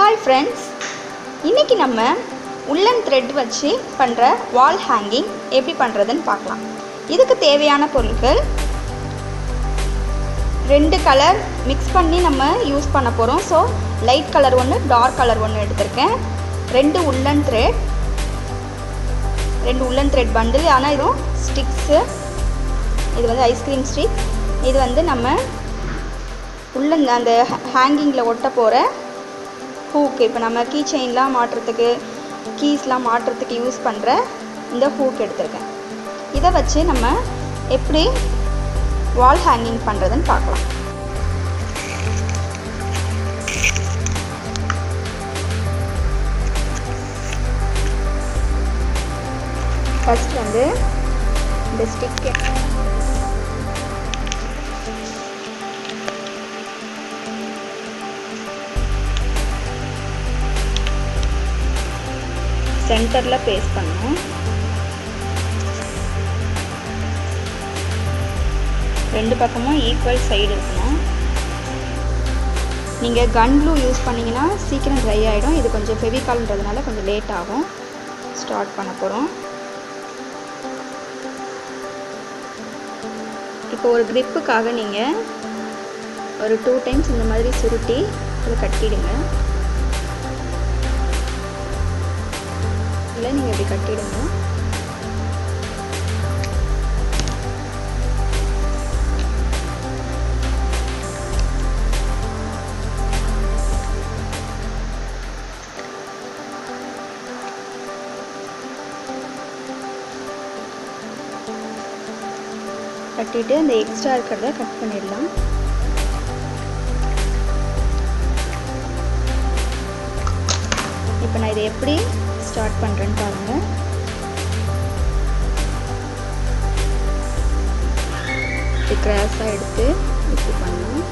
Hi friends, இன்றைக்கி நம்ம உள்ளன் த்ரெட் வச்சு பண்ணுற வால் ஹேங்கிங் எப்படி பண்ணுறதுன்னு பார்க்கலாம். இதுக்கு தேவையான பொருட்கள் 2 கலர் மிக்ஸ் பண்ணி நம்ம யூஸ் பண்ண போகிறோம். ஸோ லைட் கலர் ஒன்று, டார்க் கலர் ஒன்று எடுத்திருக்கேன். 2 உள்ளன் த்ரெட் பண்டில். ஆனால் இதுவும் ஸ்டிக்ஸு. இது வந்து ஐஸ்கிரீம் ஸ்டிக். இது வந்து நம்ம உள்ளன் அந்த ஹேங்கிங்கில் ஒட்ட போகிற ஹூக். இப்போ நம்ம கீ செயின்லாம் மாட்டுறதுக்கு, கீஸ்லாம் மாட்டுறதுக்கு யூஸ் பண்ணுற இந்த ஹூக் எடுத்திருக்கேன். இதை வச்சு நம்ம எப்படி வால் ஹேங்கிங் பண்ணுறதுன்னு பார்க்கலாம். ஃபஸ்ட் வந்து இந்த ஸ்டிக்கை சென்டரில் பேஸ்ட் பண்ணணும். 2 பக்கமும் ஈக்குவல் சைடு இருக்கணும். நீங்கள் கன் க்ளூ யூஸ் பண்ணிங்கன்னா சீக்கிரம் ட்ரை ஆகிடும். இது கொஞ்சம் ஃபெவிகால்ன்றதுனால கொஞ்சம் லேட் ஆகும். ஸ்டார்ட் பண்ண போகிறோம். இப்போ ஒரு க்ரிப்புக்காக நீங்கள் ஒரு 2 டைம்ஸ் இந்த மாதிரி சுருட்டி அதை கட்டிடுங்க. இல்லை நீங்கள் இப்படி கட்டிடுங்க. கட்டிட்டு அந்த எக்ஸ்ட்ரா இருக்கிறத கட் பண்ணிடலாம். இப்போ நான் இதை எப்படி ஸ்டார்ட் பண்ணுறேன்னு பாருங்கள். இது கிராஸாக எடுத்து இப்படி பண்ணலாம்.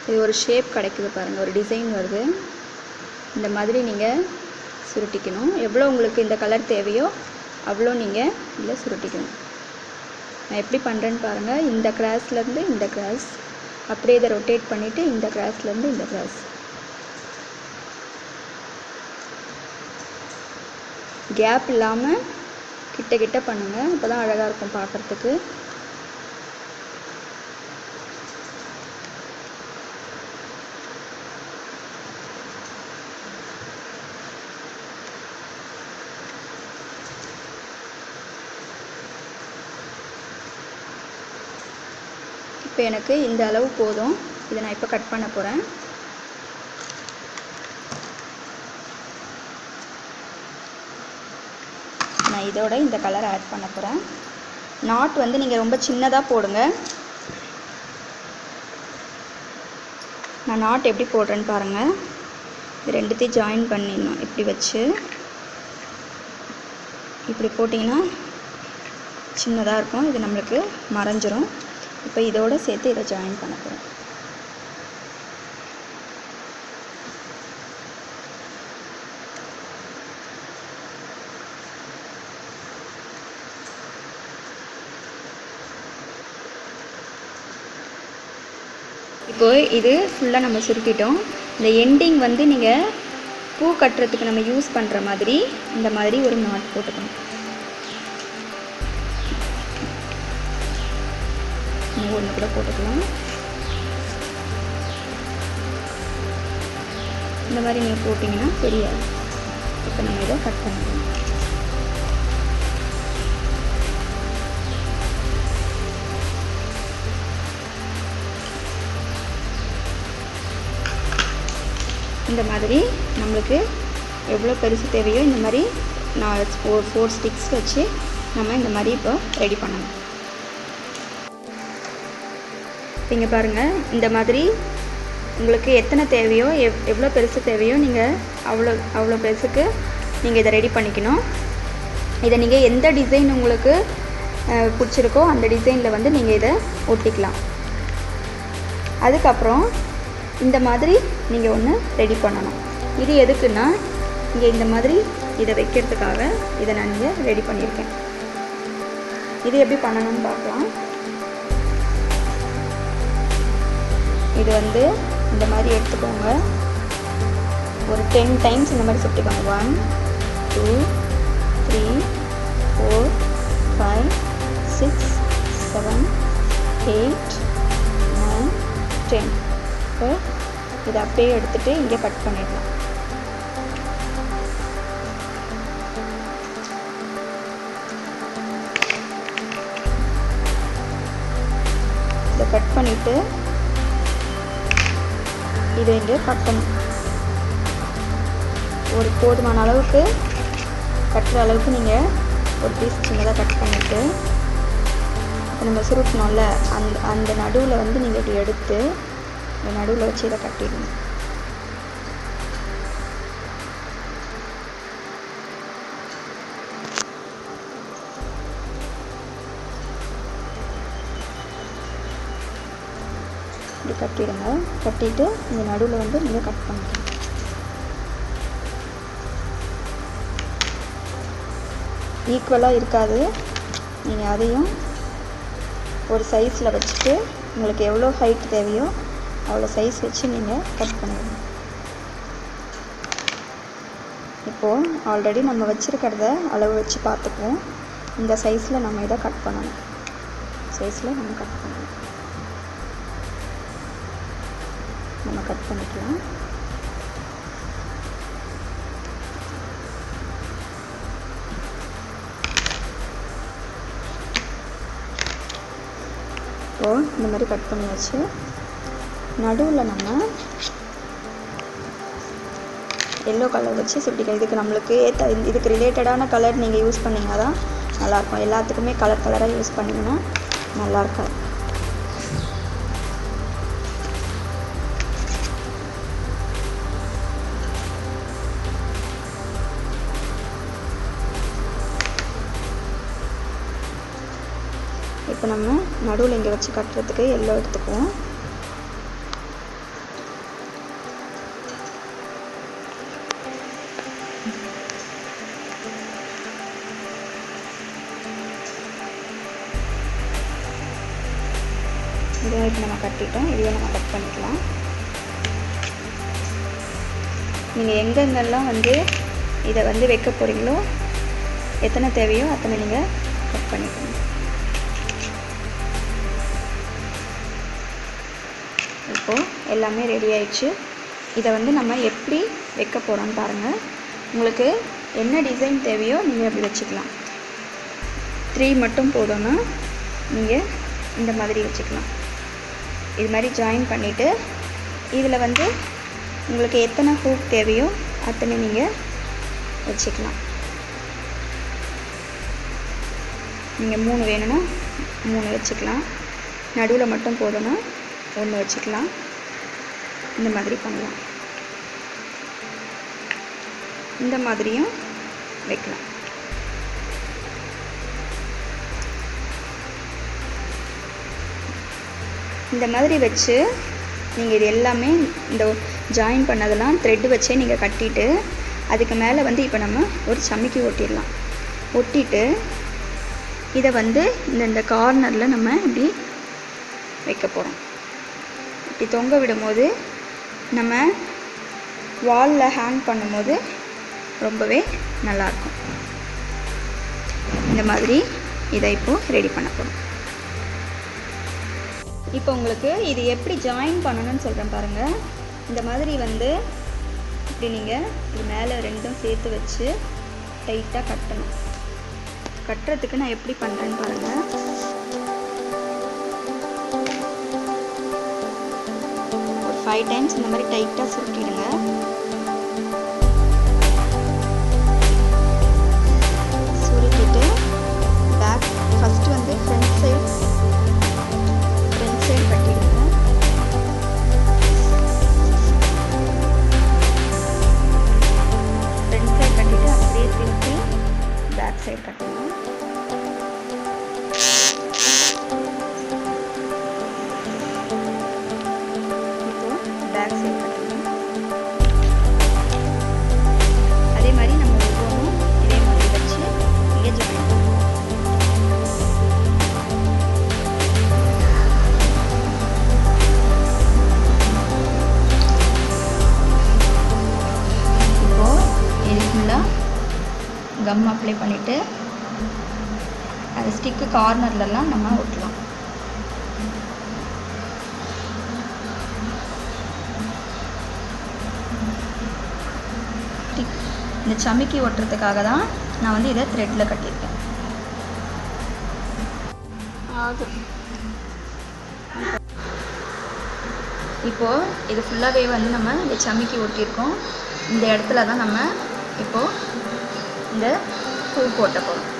இது ஒரு ஷேப் கிடைக்குது பாருங்கள், ஒரு டிசைன் வருது. இந்த மாதிரி நீங்கள் சுருட்டிக்கணும். எவ்வளோ உங்களுக்கு இந்த கலர் தேவையோ அவ்வளோ நீங்கள் இதில் சுருட்டிக்கணும். நான் எப்படி பண்ணுறேன்னு பாருங்கள். இந்த கிராஸ்லேருந்து இந்த கிராஸ், அப்படியே இதை ரொட்டேட் பண்ணிவிட்டு இந்த கிராஸ்லேருந்து இந்த கிராஸ். கேப் இல்லாமல் கிட்ட பண்ணுங்கள். அப்போ தான் அழகாக இருக்கும் பார்க்குறதுக்கு. இப்போ எனக்கு இந்த அளவு போதும். இதை நான் இப்போ கட் பண்ண போகிறேன். நான் இதோட இந்த கலர் ஆட் பண்ண போகிறேன். நாட் வந்து நீங்கள் ரொம்ப சின்னதாக போடுங்க. நான் நாட் எப்படி போடுறேன்னு பாருங்கள். இது 2த்தையும் ஜாயின் பண்ணிடணும். இப்படி வச்சு இப்படி போட்டிங்கன்னா சின்னதாக இருக்கும். இது நம்மளுக்கு மறைஞ்சிரும். இப்போ இதோடு சேர்த்து இதை ஜாயின் பண்ண போகிறேன். இப்போ இது ஃபுல்லாக நம்ம சுருட்டிட்டோம். இந்த எண்டிங் வந்து நீங்கள் பூ கட்டுறதுக்கு நம்ம யூஸ் பண்ணுற மாதிரி இந்த மாதிரி ஒரு நாட் போட்டுக்கணும். ஒன்று கூட போட்டுக்கலாம். இந்த மாதிரி நீங்கள் போட்டிங்கன்னா தெரியாது. இப்போ நம்ம இதை கட் பண்ணிக்கலாம். இந்த மாதிரி நம்மளுக்கு எவ்வளோ பெருசு தேவையோ இந்த மாதிரி நான் 4 ஸ்டிக்ஸ் வச்சு நம்ம இந்த மாதிரி இப்போ ரெடி பண்ணணும். இங்கே பாருங்கள், இந்த மாதிரி உங்களுக்கு எத்தனை தேவையோ எவ்வளோ பெருசு தேவையோ நீங்கள் அவ்வளோ பெருசுக்கு நீங்கள் இதை ரெடி பண்ணிக்கணும். இதை நீங்கள் எந்த டிசைன் உங்களுக்கு பிடிச்சிருக்கோ அந்த டிசைனில் வந்து நீங்கள் இதை ஒட்டிக்கலாம். அதுக்கப்புறம் இந்த மாதிரி நீங்கள் ஒன்று ரெடி பண்ணணும். இது எதுக்குன்னா இங்கே இந்த மாதிரி இதை வைக்கிறதுக்காக இதை நான் இங்கே ரெடி பண்ணியிருக்கேன். இது எப்படி பண்ணணும்னு பார்க்கலாம். இது வந்து இந்த மாதிரி எடுத்துக்கோங்க. ஒரு 10 டைம்ஸ் இந்த மாதிரி சுட்டிக்கோங்க. 1 2 3 4 5 6 7 8 9 10. இப்போ இதை அப்படியே எடுத்துகிட்டு இங்கே கட் பண்ணிடலாம். இதை கட் பண்ணிவிட்டு இதை இங்கே கட்டணும். ஒரு போதுமான அளவுக்கு கட்டுற அளவுக்கு நீங்கள் ஒரு பீஸ் சின்னதாக கட் பண்ணிவிட்டு இப்போ நம்ம சுருட்டணும்ல அந்த நடுவில் வந்து நீங்கள் இப்படி எடுத்து இந்த நடுவில் வச்சு இதை கட்டிடணும். இப்படி கட்டிடுங்க. கட்டிட்டு இந்த நடுவில் வந்து நீங்கள் கட் பண்ணிக்கணும். ஈக்குவலாக இருக்காது. நீங்கள் அதையும் ஒரு சைஸில் வச்சுட்டு உங்களுக்கு எவ்வளோ ஹைட் தேவையோ அவ்வளோ சைஸ் வச்சு நீங்கள் கட் பண்ணிடணும். இப்போது ஆல்ரெடி நம்ம வச்சுருக்கிறத அளவு வச்சு பார்த்துக்குவோம். இந்த சைஸில் நம்ம இதை கட் பண்ணணும். சைஸில் நம்ம கட் பண்ணணும். நம்ம கட் பண்ணிக்கலாம். இப்போது இந்த மாதிரி கட் பண்ணியாச்சு. நடுவில் நம்ம எல்லோ கலர் வச்சு சுட்டிக்கலாம். இதுக்கு நம்மளுக்கு இதுக்கு ரிலேட்டடான கலர் நீங்கள் யூஸ் பண்ணிங்கன்னா தான் நல்லாயிருக்கும். எல்லாத்துக்குமே கலராக யூஸ் பண்ணிங்கன்னா நல்லாயிருக்காது. இப்போ நம்ம நடுவில் இங்கே வச்சு கட்டுறதுக்கு எல்லோ எடுத்துக்குவோம். இதை இப்போ நம்ம கட்டிட்டோம். இதையும் நம்ம கட் பண்ணிக்கலாம். நீங்கள் எங்கெங்கெல்லாம் வந்து இதை வந்து வைக்க போகிறீங்களோ எத்தனை தேவையோ அத்தனை நீங்கள் கட் பண்ணிக்கணும். இப்போது எல்லாமே ரெடி ஆயிடுச்சு. இதை வந்து நம்ம எப்படி வைக்க போகிறோன்னு பாருங்கள். உங்களுக்கு என்ன டிசைன் தேவையோ நீங்கள் அப்படி வச்சுக்கலாம். 3 மட்டும் போதும்னா நீங்கள் இந்த மாதிரி வச்சுக்கலாம். இது மாதிரி ஜாயின் பண்ணிவிட்டு இதில் வந்து உங்களுக்கு எத்தனை ஹூக் தேவையோ அத்தனை நீங்கள் வச்சுக்கலாம். நீங்கள் 3 வேணும்னா 3 வச்சுக்கலாம். நடுவில் மட்டும் போதும்னா 1 வச்சுக்கலாம். இந்த மாதிரி பண்ணலாம். இந்த மாதிரியும் வைக்கலாம். இந்த மாதிரி வச்சு நீங்கள் இது எல்லாமே இந்த ஜாயின் பண்ணதெல்லாம் த்ரெட்டு வச்சே நீங்கள் கட்டிட்டு அதுக்கு மேலே வந்து இப்போ நம்ம ஒரு சமிக்கி ஒட்டிடலாம். ஒட்டிட்டு இதை வந்து இந்த கார்னரில் நம்ம இப்படி வைக்க போகிறோம். இப்படி தொங்க விடும்போது நம்ம வாலில் ஹேங் பண்ணும்போது ரொம்பவே நல்லாயிருக்கும். இந்த மாதிரி இதை இப்போது ரெடி பண்ண போகிறோம். இப்போ உங்களுக்கு இது எப்படி ஜாயின் பண்ணணும்னு சொல்கிறேன் பாருங்கள். இந்த மாதிரி வந்து இப்படி நீங்கள் இது மேலே ரெண்டும் சேர்த்து வச்சு டைட்டாக கட்டணும். கட்டுறதுக்கு நான் எப்படி பண்ணுறேன்னு பாருங்கள். ஒரு 5 டைம்ஸ் இந்த மாதிரி டைட்டாக சுருட்டிடுங்க. சுருட்டிட்டு பேக் ஃபஸ்ட்டு வந்து ஃப்ரண்ட் சைடு கட்டிடுங்க. ஃப்ரண்ட் சைடு கட்டிட்டு அப்படியே திருப்பி பேக் சைடு கட்டணும். இப்போ பேக் சைடு கட்டணும். கம் அப்ளை பண்ணிவிட்டு அது ஸ்டிக்கு கார்னர்லலாம் நம்ம ஒட்டலாம். இந்த சமிக்கி ஒட்டுறதுக்காக தான் நான் வந்து இதை த்ரெட்டில் கட்டியிருக்கேன். இப்போது இது ஃபுல்லாகவே வந்து நம்ம இந்த சமிக்கி ஒட்டியிருக்கோம். இந்த இடத்துல தான் நம்ம இப்போது இந்த பூ போட்ட போகிறோம்.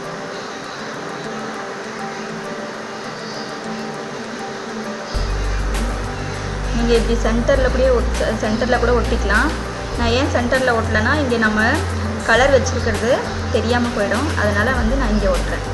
நீங்கள் இப்படி சென்டரில் கூட ஒட்டிக்கலாம். நான் ஏன் சென்டரில் ஒட்டலைன்னா இங்கே நம்ம கலர் வச்சுருக்கிறது தெரியாமல் போயிடும். அதனால் வந்து நான் இங்கே ஒட்டுறேன்.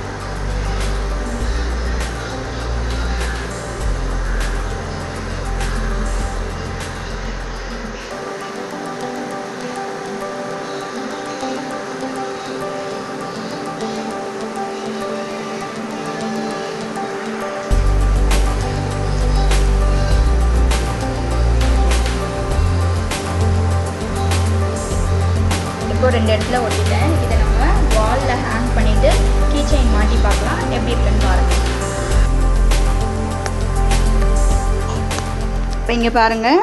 இப்போ 2 இடத்துல ஒட்டிட்டேன். இதை நம்ம வாலில் ஹேங் பண்ணிவிட்டு கீ செயின் மாட்டி பார்க்கலாம் எப்படி இருக்குன்னு பாருங்கள். இப்போ இங்கே பாருங்கள்,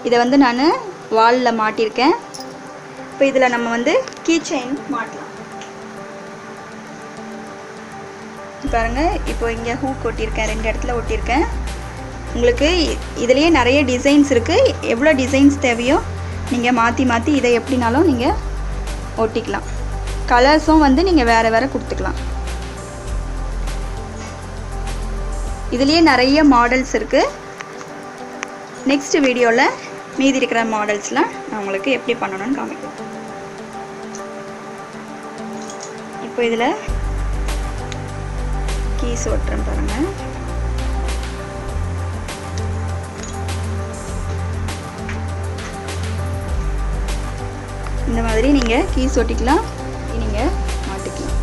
இதை வந்து நான் வாலில் மாட்டியிருக்கேன். இப்போ இதில் நம்ம வந்து கீ செயின் மாட்டலாம். பாருங்கள், இப்போ இங்கே ஹூக் ஒட்டியிருக்கேன், 2 இடத்துல ஒட்டியிருக்கேன். உங்களுக்கு இதுலேயே நிறைய டிசைன்ஸ் இருக்குது. எவ்வளோ டிசைன்ஸ் தேவையோ நீங்கள் மாற்றி இதை எப்படினாலும் நீங்கள் ஒட்டிக்கலாம். கலர்ஸும் வந்து நீங்கள் வேறு கொடுத்துக்கலாம். இதுலேயே நிறைய மாடல்ஸ் இருக்குது. நெக்ஸ்ட் வீடியோவில் மீதி இருக்கிற மாடல்ஸ்லாம் நான் உங்களுக்கு எப்படி பண்ணணும்னு காமிக்கிறேன். இப்போ இதில் கீஸ் ஒட்டுறேன் பாருங்கள். இந்த மாதிரி நீங்கள் கீஸ் ஒட்டிக்கலாம், நீங்கள் மாட்டிக்கலாம்.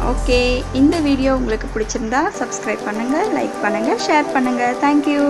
ஓகே, இந்த வீடியோ உங்களுக்கு பிடிச்சிருந்தா சப்ஸ்கிரைப் பண்ணுங்கள், லைக் பண்ணுங்கள், ஷேர் பண்ணுங்கள். தேங்க்யூ.